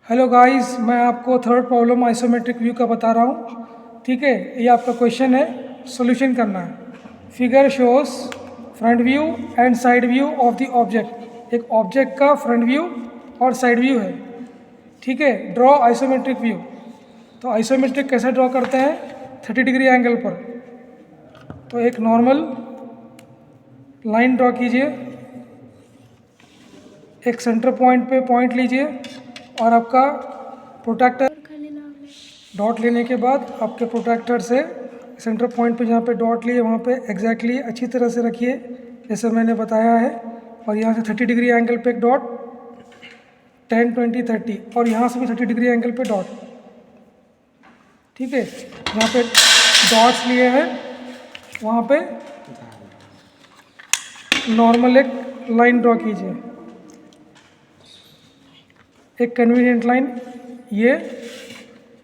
Hello guys, मैं आपको third problem isometric view का बता रहा हूँ। ठीक है, ये आपका क्वेश्चन है, सॉल्यूशन करना है। Figure shows front view and side view of the object. एक ऑब्जेक्ट का फ्रंट व्यू और साइड व्यू है। ठीक है, ड्रॉ आइसोमेट्रिक व्यू। तो आइसोमेट्रिक कैसे ड्रॉ करते हैं? 30 डिग्री एंगल पर। तो एक नॉर्मल लाइन ड्रॉ कीजिए, एक सेंटर पॉइंट पे पॉइंट लीजिए और आपका प्रोट्रैक्टर डॉट लेने के बाद आपके प्रोट्रैक्टर से सेंटर पॉइंट पे जहाँ पे डॉट लिए वहाँ पे एग्जैक्टली अच्छी तरह से रखिए जैसे मैंने बताया है। और यहाँ से 30 डिग्री एंगल पे एक डॉट, 10, 20, 30, और यहाँ से भी 30 डिग्री एंगल पे डॉट। ठीक है, यहाँ पे डॉट्स लिए हैं, वहाँ पे नॉर्मल एक लाइन ड्रॉ कीजिए, एक कन्वीनियंट लाइन ये,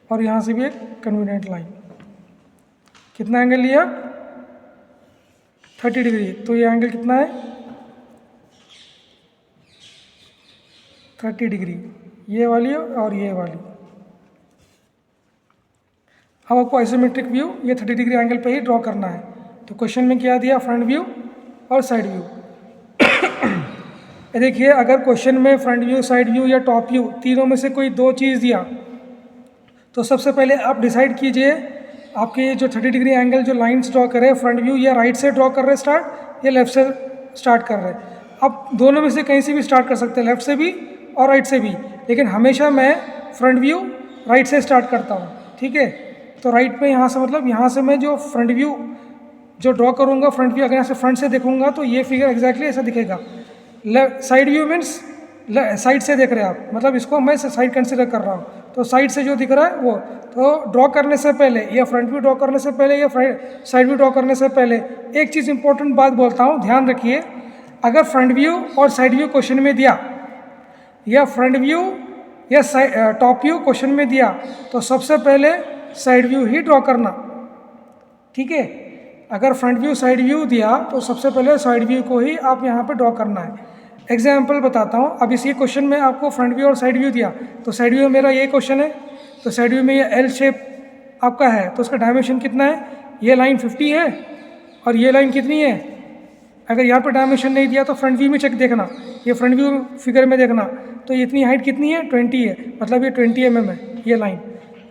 और यहाँ से भी एक कन्वीनियंट लाइन। कितना एंगल लिया? 30 डिग्री। तो ये एंगल कितना है? 30 डिग्री, ये वाली और ये वाली। अब आपको आइसोमेट्रिक व्यू ये 30 डिग्री एंगल पे ही ड्रॉ करना है। तो क्वेश्चन में क्या दिया? फ्रंट व्यू और साइड व्यू। देखिए, अगर क्वेश्चन में फ्रंट व्यू, साइड व्यू या टॉप व्यू तीनों में से कोई दो चीज़ दिया तो सबसे पहले आप डिसाइड कीजिए आपके जो 30 डिग्री एंगल जो लाइंस ड्रॉ कर रहे हैं, फ्रंट व्यू या राइट से ड्रॉ कर रहे हैं स्टार्ट, या लेफ्ट से स्टार्ट कर रहे हैं। आप दोनों में से कहीं से भी स्टार्ट कर सकते हैं, लेफ्ट से भी और राइट से भी, लेकिन हमेशा मैं फ्रंट व्यू राइट से स्टार्ट करता हूँ। ठीक है, तो राइट पे यहाँ से मतलब यहाँ से मैं जो फ्रंट व्यू जो ड्रॉ करूँगा, फ्रंट व्यू अगर यहाँ से फ्रंट से देखूँगा तो ये फिगर एग्जैक्टली ऐसा दिखेगा। साइड व्यू मीन्स साइड से देख रहे हैं आप, मतलब इसको मैं साइड कंसिडर कर रहा हूँ, तो साइड से जो दिख रहा है वो। तो ड्रॉ करने से पहले या फ्रंट व्यू ड्रॉ करने से पहले या साइड व्यू ड्रॉ करने से पहले एक चीज़ इंपॉर्टेंट बात बोलता हूँ, ध्यान रखिए। अगर फ्रंट व्यू और साइड व्यू क्वेश्चन में दिया, या फ्रंट व्यू या टॉप व्यू क्वेश्चन में दिया, तो सबसे पहले साइड व्यू ही ड्रॉ करना। ठीक है, अगर फ्रंट व्यू साइड व्यू दिया तो सबसे पहले साइड व्यू को ही आप यहाँ पे ड्रॉ करना है। एग्जाम्पल बताता हूँ। अब इसी क्वेश्चन में आपको फ्रंट व्यू और साइड व्यू दिया, तो साइड व्यू मेरा ये क्वेश्चन है, तो साइड व्यू में ये एल शेप आपका है, तो उसका डायमेंशन कितना है? ये लाइन 50 है और ये लाइन कितनी है? अगर यहाँ पर डायमेंशन नहीं दिया तो फ्रंट व्यू में चेक देखना, ये फ्रंट व्यू फिगर में देखना, तो इतनी हाइट कितनी है? 20 है, मतलब ये 20 mm है ये लाइन,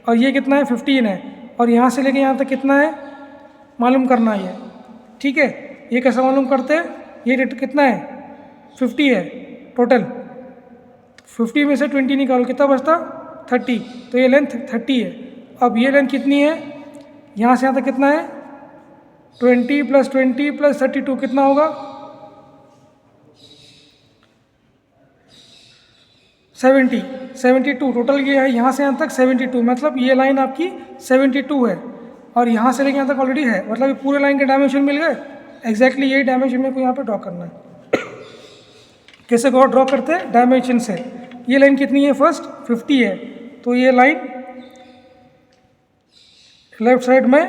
और ये कितना है? 15 है, और यहाँ से लेके यहाँ तक कितना है मालूम करना है ये। ठीक है, ये कैसे मालूम करते हैं? ये रेट कितना है? 50 है टोटल, 50 में से 20 निकालो, कितना बचता? 30। तो ये लेंथ 30 है। अब ये लेंथ कितनी है? यहाँ से यहाँ तक कितना है? 20 + 20 + 32 कितना होगा? 72 टोटल। ये है यहाँ से यहाँ तक 72, मतलब ये लाइन आपकी 72 है, और यहाँ से लेके यहाँ तक ऑलरेडी है, मतलब ये पूरे लाइन के डायमेंशन मिल गए। एग्जैक्टली यही डायमेंशन मेरे को यहाँ पे ड्रॉ करना है। कैसे ड्रॉ करते हैं? डायमेंशन से। ये लाइन कितनी है? फर्स्ट 50 है, तो ये लाइन लेफ्ट साइड में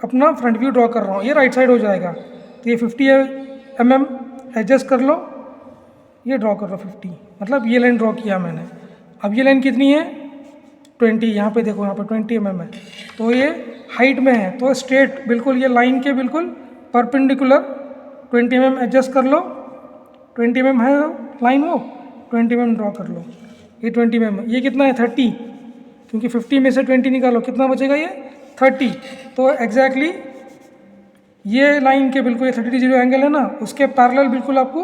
अपना फ्रंट व्यू ड्रॉ कर रहा हूँ, ये राइट साइड हो जाएगा, तो ये 50 mm एडजस्ट कर लो, ये ड्रॉ कर लो 50, मतलब ये लाइन ड्रॉ किया मैंने। अब ये लाइन कितनी है? 20, यहाँ पे देखो, यहाँ पे 20 mm है, तो ये हाइट में है, तो स्ट्रेट बिल्कुल ये लाइन के बिल्कुल परपेंडिकुलर 20 mm एडजस्ट कर लो। 20 mm है लाइन, वो 20 mm ड्रॉ कर लो, ये 20 mm। ये कितना है? 30, क्योंकि 50 में से 20 निकालो, कितना बचेगा? ये 30। तो एग्जैक्टली ये लाइन के बिल्कुल, ये 30 डिग्री एंगल है ना, उसके पैरेलल बिल्कुल आपको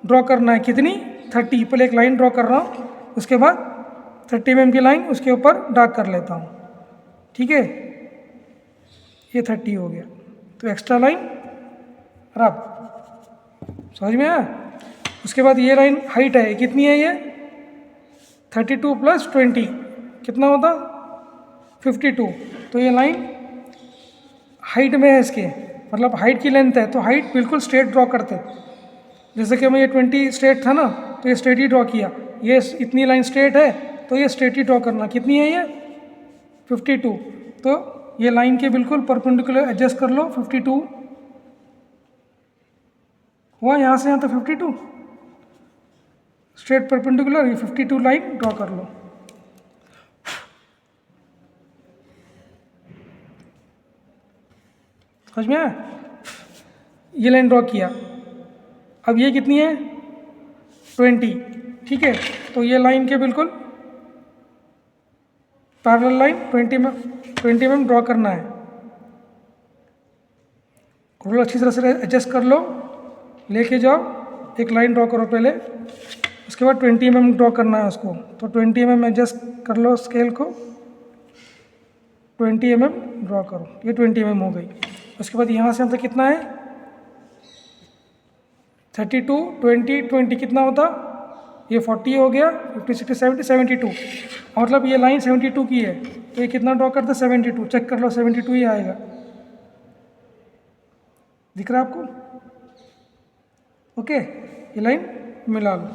ड्रॉ करना है। कितनी? 30। पहले एक लाइन ड्रॉ कर रहा हूँ, उसके बाद 30 mm की लाइन उसके ऊपर डार्क कर लेता हूँ। ठीक है, ये 30 हो गया, तो एक्स्ट्रा लाइन रब, समझ में आया? उसके बाद ये लाइन हाइट है, कितनी है? ये 32 + 20 कितना होता? 52। तो ये लाइन हाइट में है इसके, मतलब हाइट की लेंथ है, तो हाइट बिल्कुल स्ट्रेट ड्रॉ करते। जैसे कि मैं ये 20 स्ट्रेट था ना, तो ये स्ट्रेट ही ड्रॉ किया। ये इतनी लाइन स्ट्रेट है, तो ये स्ट्रेट ही ड्रॉ करना। कितनी है ये? 52। तो ये लाइन के बिल्कुल परपेंडिकुलर एडजस्ट कर लो, 52 हुआ, यहाँ से यहाँ तक 52 स्ट्रेट परपेंडिकुलर, ये 52 लाइन ड्रॉ कर लो। समझ में आया? ये लाइन ड्रॉ किया, अब ये कितनी है 20, ठीक है। तो ये लाइन के बिल्कुल पैरेलल लाइन 20 mm ड्रॉ करना है। रूलर अच्छी तरह से एडजस्ट कर लो, लेके जाओ, एक लाइन ड्रॉ करो पहले, उसके बाद 20 mm ड्रॉ करना है उसको। तो 20 mm एडजस्ट कर लो स्केल को, 20 mm ड्रॉ करो, ये 20 mm हो गई। उसके बाद यहाँ से हम तक कितना है 32, 20, 20 कितना होता, ये 40 हो गया, 50, 60, 70, 72, मतलब ये लाइन 72 की है। तो ये कितना ड्रॉ करते 72, चेक कर लो 72 ही आएगा। दिख रहा है आपको? ओके, ये लाइन मिला लो,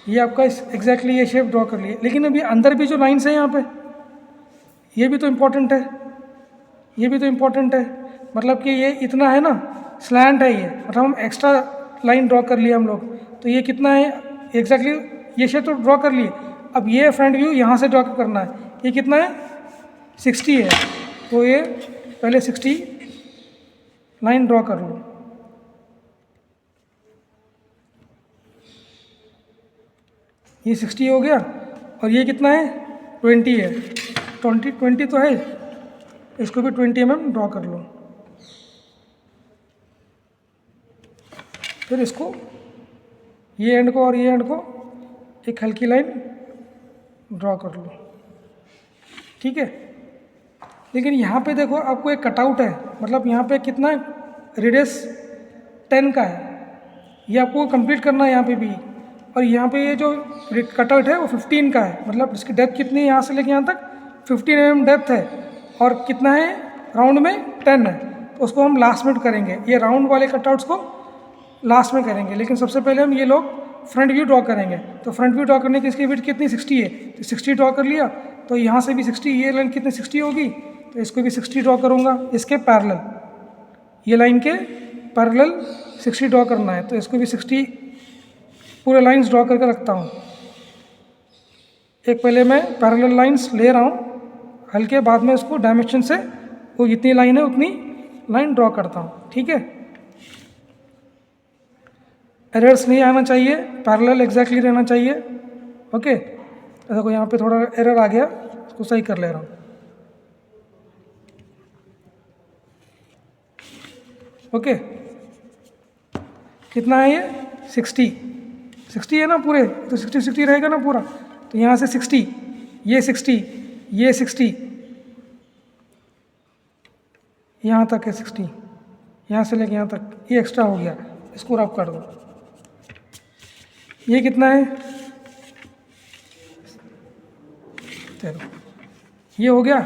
ये आपका एग्जैक्टली ये शेप ड्रॉ कर लिया। लेकिन अभी अंदर भी जो लाइन्स है यहाँ पे, ये भी तो इम्पोर्टेंट है, ये भी तो इम्पोर्टेंट है। मतलब कि ये इतना है ना, स्लैंट है ये, मतलब हम एक्स्ट्रा लाइन ड्रॉ कर लिया हम लोग। तो ये कितना है एग्जैक्टली, ये शेप तो ड्रॉ कर लिए, अब ये फ्रंट व्यू यहाँ से ड्रॉ करना है। ये कितना है 60 है, तो ये पहले 60 लाइन ड्रॉ कर लो। ये 60 हो गया, और ये कितना है 20 है, 20 तो है, इसको भी 20 mm ड्रॉ कर लो। फिर इसको ये एंड को और ये एंड को एक हल्की लाइन ड्रॉ कर लो, ठीक है। लेकिन यहाँ पे देखो आपको एक कटआउट है, मतलब यहाँ पे कितना रेडियस 10 का है, ये आपको कंप्लीट करना है यहाँ पे भी। और यहाँ पे ये जो कटआउट है वो 15 का है, मतलब इसकी डेप्थ कितनी है यहाँ से लेके यहाँ तक 15 mm डेप्थ है, और कितना है राउंड में 10 है। तो उसको हम लास्ट में करेंगे, ये राउंड वाले कटआउट्स को लास्ट में करेंगे। लेकिन सबसे पहले हम ये लोग फ्रंट व्यू ड्रॉ करेंगे। तो फ्रंट व्यू ड्रॉ करने की इसकी विड्थ कितनी 60 है, तो 60 ड्रॉ कर लिया। तो यहाँ से भी 60, ये लाइन कितनी 60 होगी, तो इसको भी 60 ड्रॉ करूँगा, इसके पैरेलल, ये लाइन के पैरेलल 60 ड्रॉ करना है। तो इसको भी 60 पूरे लाइंस ड्रॉ करके रखता हूँ। एक पहले मैं पैरेलल लाइंस ले रहा हूँ हल्के, बाद में इसको डायमेंशन से वो जितनी लाइन है उतनी लाइन ड्रॉ करता हूँ, ठीक है। एरर्स नहीं आना चाहिए, पैरेलल एग्जैक्टली रहना चाहिए, ओके। तो देखो यहाँ पे थोड़ा एरर आ गया, उसको सही कर ले रहा हूँ, ओके। कितना है ये 60 है ना पूरे, तो 60 रहेगा ना पूरा। तो यहाँ से 60, ये 60, ये 60, यहाँ तक है 60, यहाँ से लेके यहाँ तक ये एक्स्ट्रा हो गया, इसको रफ कर दो। ये कितना है 13, ये हो गया।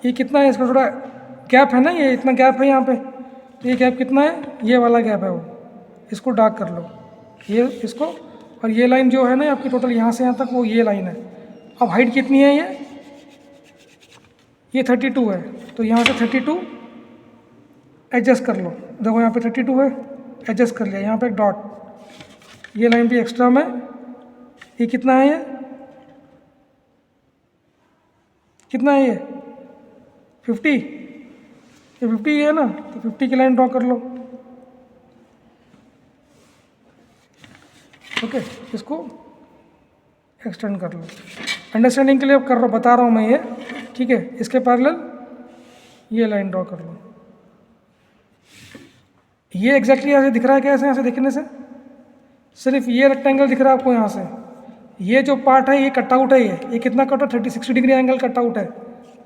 ये कितना है, इसका थोड़ा गैप है ना, ये इतना गैप है यहाँ पे, तो ये गैप कितना है, ये वाला गैप है वो, इसको डार्क कर लो, ये इसको। और ये लाइन जो है ना आपकी टोटल यहाँ से यहाँ तक, वो ये लाइन है। अब हाइट कितनी है ये 32 है, तो यहाँ से 32 एडजस्ट कर लो। देखो यहाँ पे 32 है, एडजस्ट कर लिया, यहाँ पे एक डॉट, ये लाइन भी एक्स्ट्रा में, ये कितना है, ये कितना है, ये 50, ये 50 है ना, तो 50 की लाइन ड्रॉ कर लो, ओके। इसको एक्सटेंड कर लो, अंडरस्टैंडिंग के लिए अब कर रहा बता रहा हूँ मैं ये, ठीक है। इसके पैरेलल ये लाइन ड्रॉ कर लो। ये एग्जैक्टली ऐसे दिख रहा है, कैसे ऐसे दिखने से, सिर्फ ये रेक्टेंगल दिख रहा है आपको यहाँ से, ये जो पार्ट है ये कट आउट है, ये कितना कट है 60 डिग्री एंगल कट आउट है,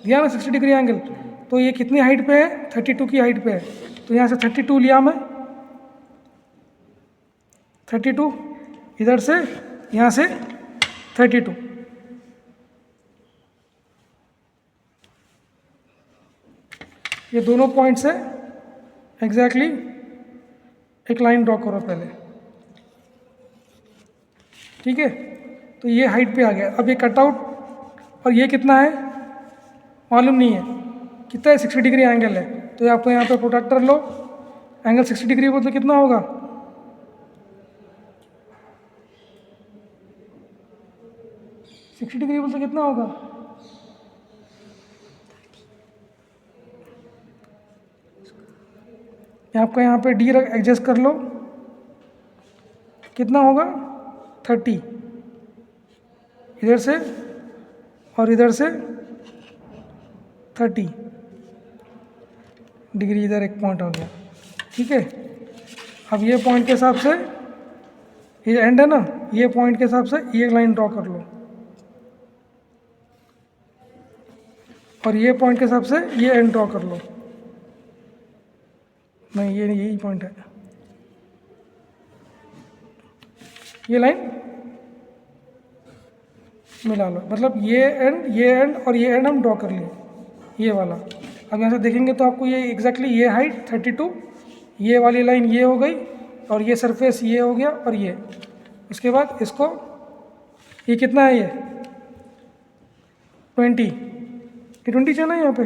दिया ना 60 डिग्री एंगल। तो ये कितनी हाइट पे है 32 की हाइट पे है, तो यहाँ से 32 लिया मैं, 32, इधर से यहाँ से 32, ये दोनों पॉइंट से एग्जैक्टली एक लाइन ड्रॉ करो पहले, ठीक है। तो ये हाइट पे आ गया। अब ये कटआउट, और ये कितना है मालूम नहीं है, कितना है 60 डिग्री एंगल है, तो आपको यहाँ पे प्रोटेक्टर लो, एंगल 60 डिग्री हो तो कितना होगा 60 डिग्री बोलते कितना होगा आपका यहाँ पे डी एडजस्ट कर लो, कितना होगा 30 इधर से और इधर से 30 डिग्री, इधर एक पॉइंट हो गया, ठीक है। अब ये पॉइंट के हिसाब से, ये एंड है ना, ये पॉइंट के हिसाब से ये लाइन ड्रॉ कर लो, और ये पॉइंट के हिसाब से ये एंड ड्रॉ कर लो। नहीं, ये यही पॉइंट है, ये लाइन मिला लो, मतलब ये एंड और ये एंड हम ड्रॉ कर लिए, ये वाला। अब यहाँ से देखेंगे तो आपको ये एग्जैक्टली ये हाइट 32, ये वाली लाइन ये हो गई, और ये सरफेस ये हो गया, और ये उसके बाद इसको, ये कितना है, ये 20, ये 20 चला यहाँ पे,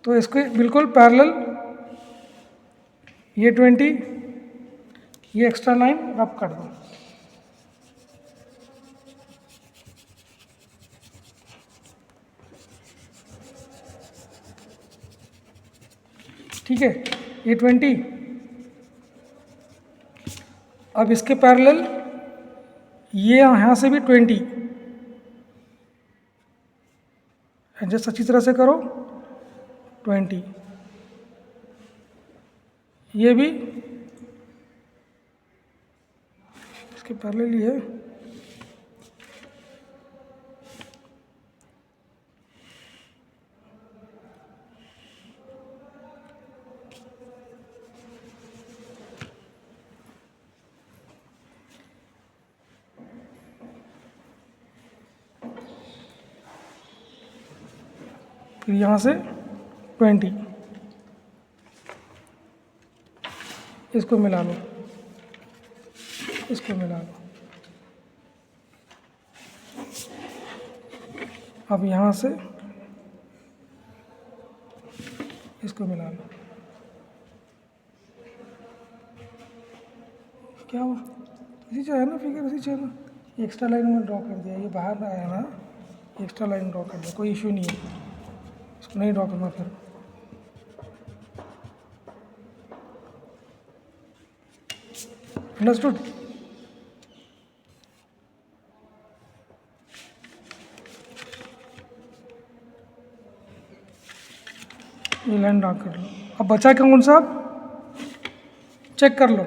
तो इसको बिल्कुल पैरेलल ये 20, ये एक्स्ट्रा लाइन रब कर दो, ठीक है, ये 20। अब इसके पैरेलल ये यहाँ से भी 20, एडजस्ट अच्छी तरह से करो, 20, ये भी इसके पैरेलल ही है, फिर यहाँ से 20, इसको मिला लो, इसको मिला लो। अब यहाँ से इसको मिला लो, क्या हुआ, इसी चाहिए ना फिगर, इसी चाहिए ना, एक्स्ट्रा लाइन में ड्रॉ कर दिया, ये बाहर आया ना, एक्स्ट्रा लाइन ड्रॉ कर दिया, कोई इशू नहीं है, इसको नहीं ड्रॉ करना फिर। अंडरस्टूड? ये लाइन ड्रॉ कर लो। अब बचा कौन सा, आप चेक कर लो,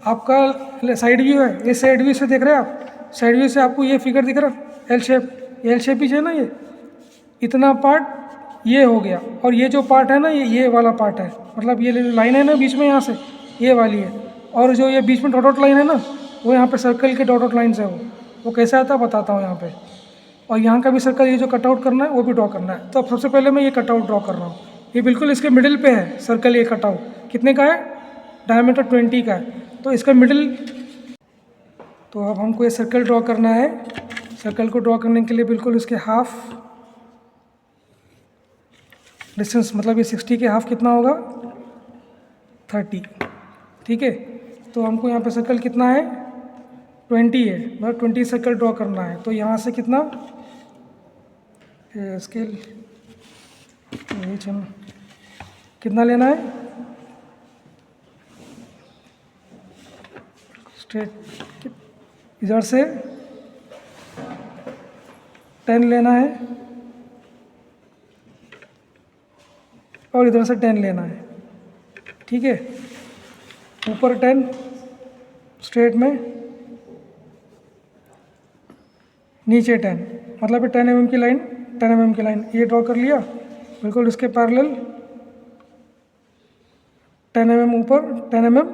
आपका साइड व्यू है, ये साइड व्यू से देख रहे हैं आप, साइड व्यू से आपको ये फिगर दिख रहा है एल शेप, एल शेप ही है ना, ये इतना पार्ट ये हो गया, और ये जो पार्ट है ना, ये वाला पार्ट है, मतलब ये लाइन है ना बीच में, यहाँ से ये वाली है, और जो ये बीच में डॉट डॉट लाइन है ना, वो यहाँ पे सर्कल के डॉट डॉट लाइन्स है, वो कैसे आता है बताता हूँ यहाँ पे। और यहाँ का भी सर्कल, ये जो कटआउट करना है वो भी ड्रॉ करना है। तो अब सबसे पहले मैं ये कटआउट ड्रॉ कर रहा हूँ, ये बिल्कुल इसके मिडिल पे है सर्कल, ये कटआउट कितने का है, डायमीटर 20 का है, तो इसका मिडिल। तो अब हमको ये सर्कल ड्रॉ करना है, सर्कल को ड्रॉ करने के लिए बिल्कुल इसके हाफ डिस्टेंस, मतलब ये 60 के हाफ कितना होगा 30, ठीक है। तो हमको यहाँ पे सर्कल कितना है 20 है, मतलब 20 सर्कल ड्रॉ करना है। तो यहाँ से कितना स्केल कितना लेना है, स्ट्रेट इधर से 10 लेना है और इधर से 10 लेना है, ठीक है। ऊपर 10 स्ट्रेट में, नीचे 10, मतलब 10 mm की लाइन, 10 mm की लाइन ये ड्रॉ कर लिया, बिल्कुल इसके पैरेलल 10 mm ऊपर 10 mm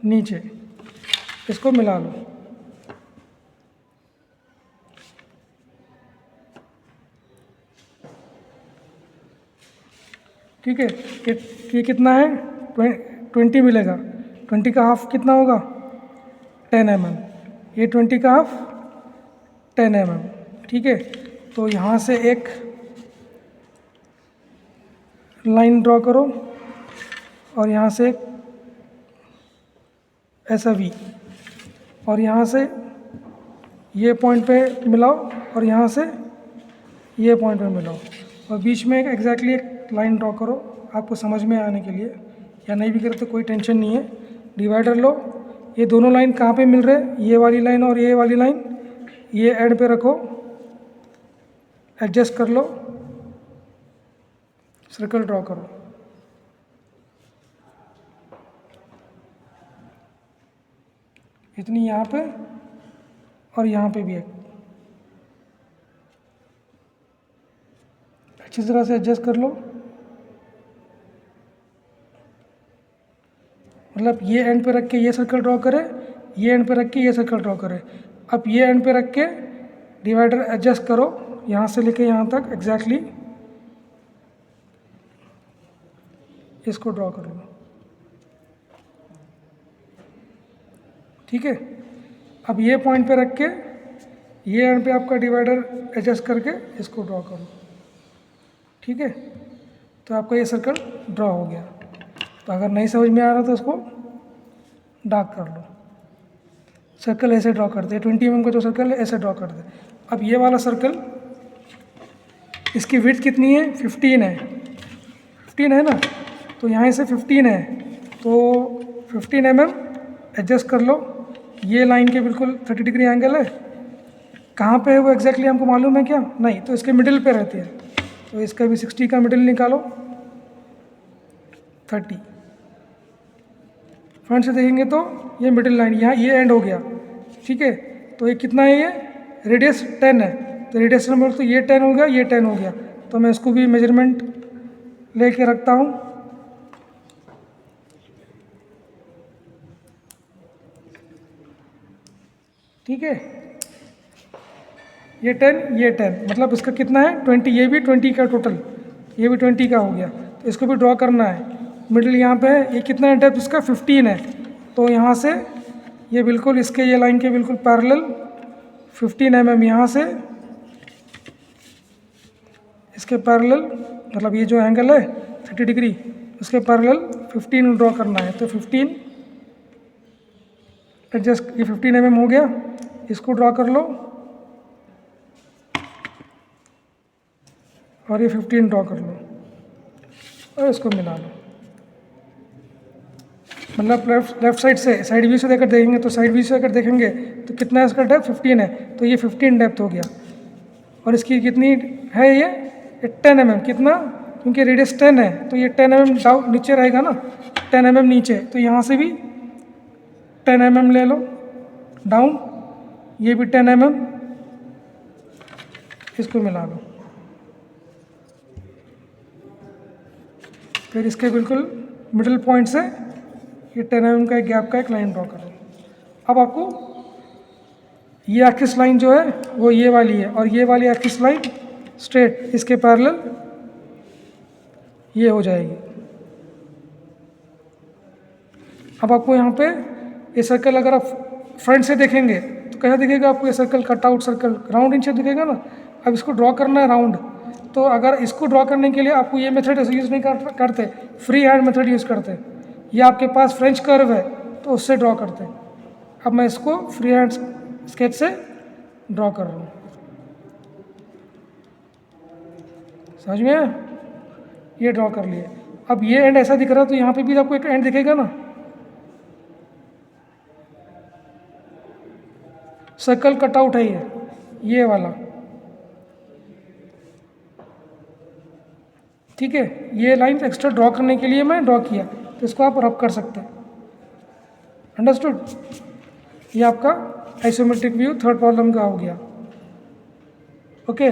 नीचे, इसको मिला लो। ठीक है, ये कितना है 20 मिलेगा, 20 का हाफ कितना होगा 10 mm, ये 20 का हाफ 10 mm, ठीक है। तो यहाँ से एक लाइन ड्रॉ करो और यहाँ से एक ऐसा वी, और यहाँ से ये पॉइंट पे मिलाओ और यहाँ से ये पॉइंट पे मिलाओ, और बीच में एक एग्जैक्टली एक लाइन ड्रॉ करो आपको समझ में आने के लिए। या नहीं भी करे तो कोई टेंशन नहीं है। डिवाइडर लो, ये दोनों लाइन कहाँ पे मिल रहे हैं, ये वाली लाइन और ये वाली लाइन, ये एंड पे रखो, एडजस्ट कर लो, सर्कल ड्रॉ करो। इतनी यहाँ पे और यहाँ पे भी एक, अच्छी तरह से एडजस्ट कर लो। मतलब ये एंड पे रख के ये सर्कल ड्रॉ करे, ये एंड पे रख के ये सर्कल ड्रॉ करे। अब ये एंड पे रख के डिवाइडर एडजस्ट करो, यहाँ से लेके यहाँ तक एग्जैक्टली इसको ड्रॉ कर लो। ठीक है, अब ये पॉइंट पे रख के ये एंड पे आपका डिवाइडर एडजस्ट करके इसको ड्रॉ करो। ठीक है, तो आपका ये सर्कल ड्रॉ हो गया। तो अगर नहीं समझ में आ रहा तो उसको डार्क कर लो। सर्कल ऐसे ड्रॉ कर दे, 20 mm का जो सर्कल है ऐसे ड्रॉ कर दे। अब ये वाला सर्कल, इसकी विड्थ कितनी है, 15 है, 15 है ना, तो यहाँ से 15 है, तो 15 mm एडजस्ट कर लो। ये लाइन के बिल्कुल 30 डिग्री एंगल है, कहाँ पे है वो एग्जैक्टली हमको मालूम है क्या, नहीं, तो इसके मिडिल पे रहती है, तो इसका भी 60 का मिडिल निकालो, 30। फ्रंट से देखेंगे तो ये मिडिल लाइन, यहाँ ये एंड हो गया। ठीक है, तो ये कितना है, ये रेडियस 10 है, तो रेडियस नंबर तो ये 10 हो गया, ये 10 हो गया, तो मैं इसको भी मेजरमेंट लेके रखता हूँ। ठीक है, ये 10, ये 10, मतलब इसका कितना है 20, ये भी 20 का टोटल, ये भी 20 का हो गया, तो इसको भी ड्रॉ करना है। मिडिल यहाँ पे है, ये कितना है डेप्थ इसका 15 है, तो यहाँ से ये बिल्कुल इसके ये लाइन के बिल्कुल पैरेलल 15 mm यहाँ से इसके पैरेलल, मतलब ये जो एंगल है 30 डिग्री, उसके पैरेलल 15 ड्रॉ करना है। तो 15 एडजस्ट, ये 15 mm हो गया, इसको ड्रॉ कर लो और ये 15 ड्रॉ कर लो और इसको मिला लो। मतलब लेफ्ट साइड से, साइड व्यू से देकर देखेंगे तो साइड व्यू से अगर देखेंगे तो कितना है इसका डेप्थ, 15 है, तो ये 15 डेप्थ हो गया। और इसकी कितनी है, ये 10 mm, कितना, क्योंकि रेडियस 10 है तो ये 10 mm डाउन नीचे रहेगा ना, 10 mm नीचे, तो यहाँ से भी 10 mm ले लो डाउन, ये भी 10 mm, इसको मिला लो। फिर इसके बिल्कुल मिडिल पॉइंट से ये 10 mm का एक गैप का एक लाइन ड्रॉ करो। अब आपको ये एक्सिस लाइन जो है वो ये वाली है, और ये वाली एक्सिस लाइन स्ट्रेट इसके पैरेलल ये हो जाएगी। अब आपको यहाँ पे ये सर्कल अगर आप फ्रंट से देखेंगे तो कैसा दिखेगा आपको, ये circle cut out circle round in shape दिखेगा ना। अब इसको ड्रॉ करना है राउंड, तो अगर इसको ड्रॉ करने के लिए आपको ये मेथड यूज़ नहीं करते, फ्री हैंड मेथड यूज़ करते। ये आपके पास फ्रेंच कर्व है तो उससे ड्रॉ करते हैं। अब मैं इसको फ्री हैंड स्केच से ड्रॉ कर रहा हूँ, समझ में आया, ये ड्रॉ कर लिए। अब ये एंड ऐसा दिख रहा है तो यहाँ पे भी आपको एक एंड दिखेगा ना, सर्कल कट आउट है ये वाला। ठीक है, ये लाइन एक्स्ट्रा ड्रॉ करने के लिए मैं ड्रॉ किया, तो इसको आप रब कर सकते हैं। अंडरस्टूड, ये आपका आइसोमेट्रिक व्यू थर्ड प्रॉब्लम का हो गया। ओके।